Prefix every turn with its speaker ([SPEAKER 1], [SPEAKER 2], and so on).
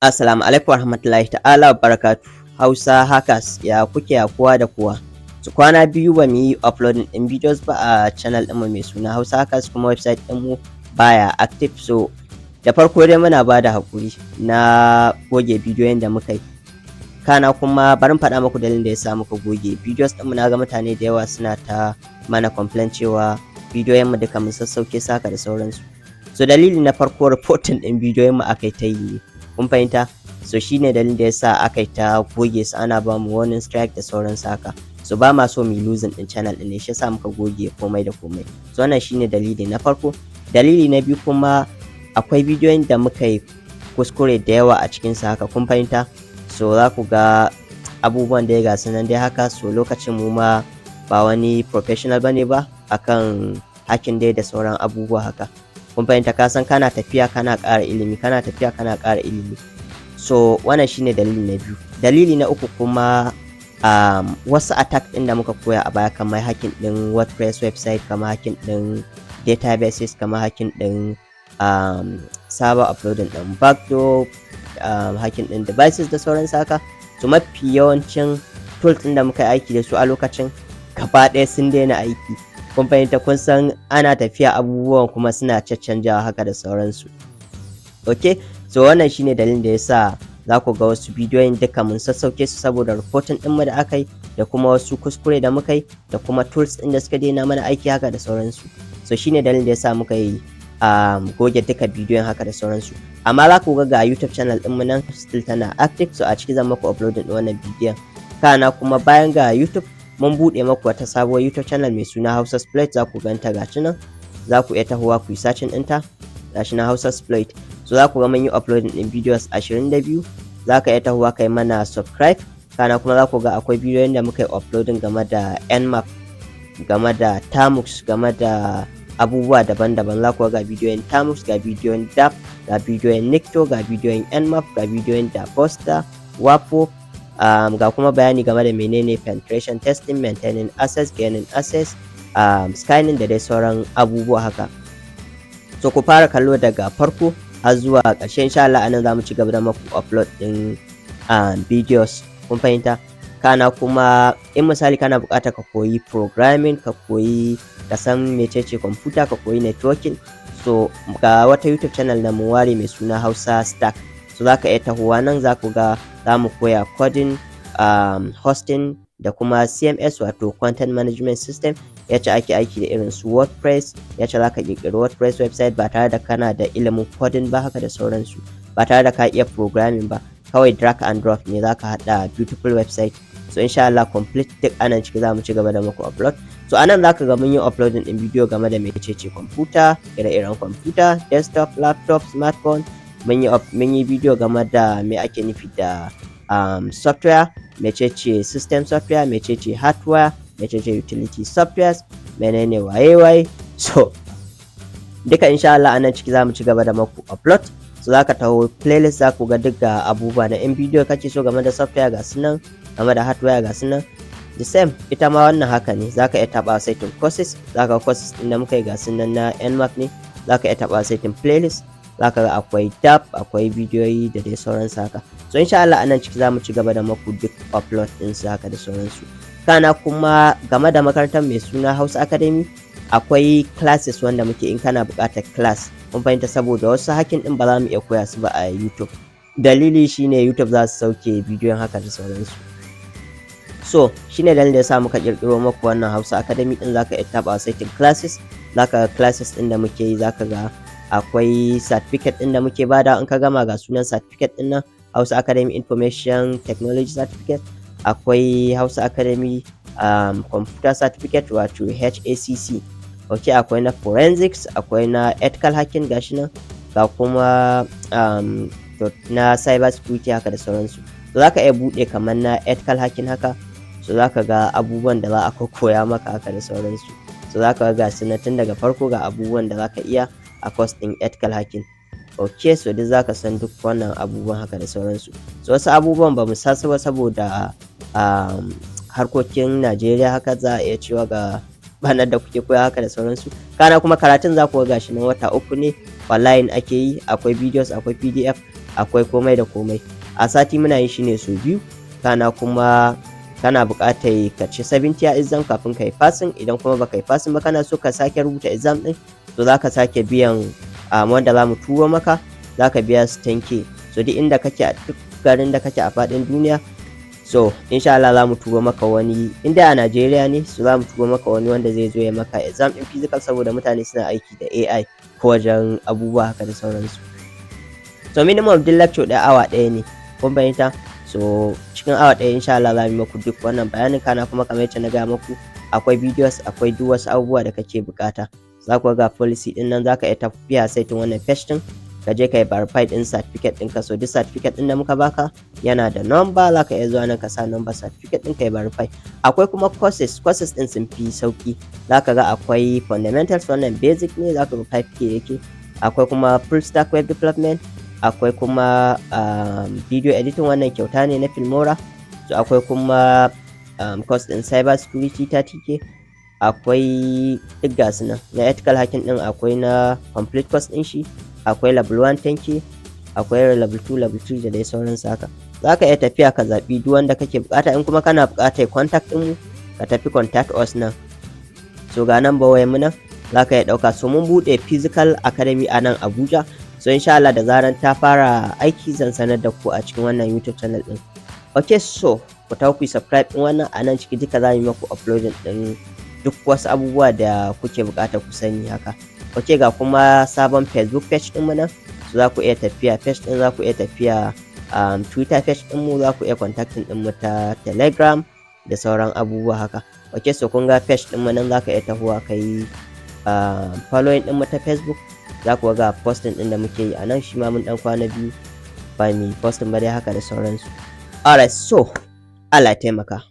[SPEAKER 1] Assalamu alaikum warahmatullahi ta'ala barakatu. Hausa hackers ya kuke ya kowa da kowa. Su kwana biyu ba mu yi uploading ɗin videos ba a channel ɗinmu mai suna Hausa Hackers, kuma website ɗinmu baya active. So da farko dai muna ba da haƙuri na goge bidiyon da muka yi. Kana kuma bari faɗa muku dalilin da ya sa muka goge videos ɗinmu. Na ga mutane da yawa suna ta mana complain cewa bidiyon mu duka mun sassauke saka da sauransu. So dalili na farko, reporting ɗin bidiyon mu akai ta yi, kun fahimta. So shine dalilin da yasa aka ta goge su, ana ba mu warning strike da sauran saka. So ba ma so mu losing din channel din ne, shi yasa muka goge komai da komai. So wannan shine dalili na farko. Dalili na biyu kuma, akwai bidiyoyin da muka yi kuskure da yawa a cikin sa haka, kun fahimta. So za ku ga abubuwan da ya gasu nan dai haka. So lokacin mu ma ba wani professional bane ba akan hacking dai da sauran abubuwa haka, kun fahimta. Ka san kana tafiya kana ƙara ilimi, kana tafiya kana ƙara ilimi. So wannan shine dalili na biyu. Dalili na uku kuma, wasu attack ɗin da muka koya a baya, kamar hacking ɗin WordPress website, kamar hacking ɗin databases, kamar hacking ɗin server uploading ɗin backdoor, hacking ɗin devices da sauran saka. So mafi yawancin tools ɗin da muka yi aiki da su a lokacin gaba ɗaya sun daina aiki, kun fahimta. Kun san ana tafiya abubuwan kuma suna caccanjawa haka da sauransu. Okay, so wannan shine dalilin da yasa za ku ga wasu bidiyoyin duka mun sassauke su saboda reporting din mu da aka yi, da kuma wasu kuskure da muka yi, da kuma tools din da suka daina mana aiki haka da sauransu. So shine dalilin da yasa muka yi goge duka bidiyon haka da sauransu. Amma za ku ga YouTube channel din mu nan still tana active. So a ciki zan muku uploading din wannan bidiyon. Kana kuma bayan ga YouTube, mun buɗe maku wata sabuwar YouTube channel mai suna HausaSploit. Za ku ganta gashi nan, za ku iya tahowa ku yi searching ɗinta gashi na HausaSploit. So za ku ga mun yi uploading ɗin videos 22. Za ka iya tahowa kai mana subscribe. Kana kuma za ku ga akwai bidiyoyin da muka yi uploading game da nmap, game da tamux, game da abubuwa daban-daban. Za ku ga bidiyoyin tamux, ga bidiyoyin dap, ga bidiyoyin nicto, ga bidiyoyin nmap, ga bidiyoyin daposta, wapo, ga kuma bayani game da menene penetration testing, maintaining access, gaining access, scanning da dai sauran abubuwa haka. So ku fara kallo daga farko har zuwa ƙarshe. Insha Allah anan za mu ci gaba da maku upload ɗin videos, kun fahimta. Kana kuma in misali kana buƙatar ka koyi programming, ka koyi ka san mecece computer, ka koyi networking, so ga wata YouTube channel na mu ware mai suna HausaStack. So za ka iya tahowa nan, za ku ga za mu koya coding, hosting da kuma CMS wato content management system, yace ake aiki da irin su WordPress, yace za ka ƙirƙiri WordPress website ba tare da kana da ilimin coding ba haka da sauransu, ba tare da ka iya programming ba, kawai drag and drop ne za ka haɗa beautiful website. So insha Allah complete duk anan ciki za mu ci gaba da muku upload. So anan za ka ga mun yi uploading ɗin bidiyo game da mecece computer, ire-iren computer, desktop, laptop, smartphone. Mun yi bidiyo game da me ake nufi da software, mecece system software, mecece hardware, mecece utility softwares, menene waye. So duka insha Allah anan ciki zamu ci gaba da maku upload. So zaka taho playlist, za ku ga duka abubuwa na in bidiyo kake so game da software ga sunan, game da hardware ga sunan. The same ita ma wannan haka ne, zaka iya taba setting courses, zaka ga courses din da muka yi ga sunan na nmap ne, zaka iya taba setting playlist, zaka ga akwai tab, akwai bidiyoyi da dai sauransu haka. So insha Allah anan ciki zamu ci gaba da maku duk upload din su haka da sauransu. Kana kuma game da makarantar mai suna Hausa Academy, akwai classes wanda muke in kana buƙatar class, kun fahimta, saboda wasu hacking din ba za mu iya koya su ba a YouTube. Dalili shine YouTube za su sauke bidiyon haka da sauransu. So shine dalilin da yasa muka kirkiro muku wannan Hausa Academy din. Zaka iya taba setting classes, zaka ga classes din da muke yi, zaka ga akwai certificate din da muke bada. In ka gama ga sunan certificate din nan, Hausa Academy Information Technology Certificate, akwai Hausa Academy Computer Certificate wato HACC. Okay, akwai na forensics, akwai na ethical hacking gashi nan, ga kuma na cybersecurity haka da sauransu. So zaka iya buɗe kamar na ethical hacking haka. So zaka ga abubuwan da za a koya maka haka da sauransu. So zaka ga su tun daga farko ga abubuwan da zaka iya a course ɗin ethical hacking. Okay, so duk zaka san duk wannan abubuwan haka da sauransu. So wasu abubuwan ba mu sasu ba saboda harkokin Najeriya haka, za a iya cewa ga banar da kuke koya haka da sauransu. Kana kuma karatun za ku ga gashi nan wata 3 ne online ake yi, akwai videos, akwai PDF, akwai komai da komai. A sati muna yin shi ne sau biyu, kana kuma kana buƙatar ka ci 70 a exam kafin ka yi passing. Idan kuma baka yi passing ba kana so ka sake rubuta exam ɗin, to za ka sake biyan wanda za mu turo maka, za ka biya su 10k. So duk inda kake a duk garin da kake a faɗin duniya, so insha Allah za mu turo maka wani, inda a Najeriya ne, so za mu turo maka wani wanda zai zo ya maka exam ɗin physical, saboda mutane suna aiki da AI ko wajen abubuwa haka da sauransu. So minimum din lecture ɗaya awa ɗaya ne, kun fahimta? So cikin awa ɗaya insha Allah za mu yi maku duk wannan bayanin, kana kuma kamar yadda na gaya muku akwai videos, akwai duk wasu abubuwa da kake buƙata. Za ku ga policy ɗin nan, za ka iya tafiya saitin wannan page ɗin, ka je ka yi verify ɗin certificate ɗinka. So duk certificate ɗin da muka baka yana da number, za ka iya zuwa nan ka sa number certificate ɗin ka yi verify. Akwai kuma courses ɗin sun fi sauƙi. Za ka ga akwai fundamentals, wannan basic ne, za ka ga 5k yake. Akwai kuma full stack web development, akwai kuma video editing, wannan kyauta ne na Filmora. So akwai kuma course ɗin cybersecurity 30k. Akwai duk gasu nan na ethical hacking ɗin, akwai na complete course ɗin shi, akwai level 1 10k, akwai level 2 level 3 da dai sauransu haka. Za ka iya tafiya ka zaɓi duk wanda kake buƙata. In kuma kana buƙatar contact ɗin mu, ka tafi contact us nan. So ga nan ba wayan mu nan, za ka iya ɗauka. So mun buɗe physical academy a nan Abuja. So insha Allah da zaran ta fara aiki zan sanar da ku a cikin wannan YouTube channel ɗin. Okay, so ku tafi ku subscribe ɗin wannan, a nan ciki duka za mu yi maku uploading ɗin duk wasu abubuwa da kuke buƙata ku sani haka. Okay, ga kuma sabon Facebook page ɗin mu nan, so za ku iya tafiya page ɗin, za ku iya tafiya Twitter page ɗin mu, za ku iya contacting ɗin mu ta Telegram da sauran abubuwa haka. Okay, so kun ga page ɗin mu nan, za ka iya tahowa ka yi following ɗin mu ta Facebook. Za ku ga posting ɗin da muke yi a nan, shi ma mun ɗan kwana biyu ba mu posting ba dai haka da sauransu. Alright, so Allah ya taimaka.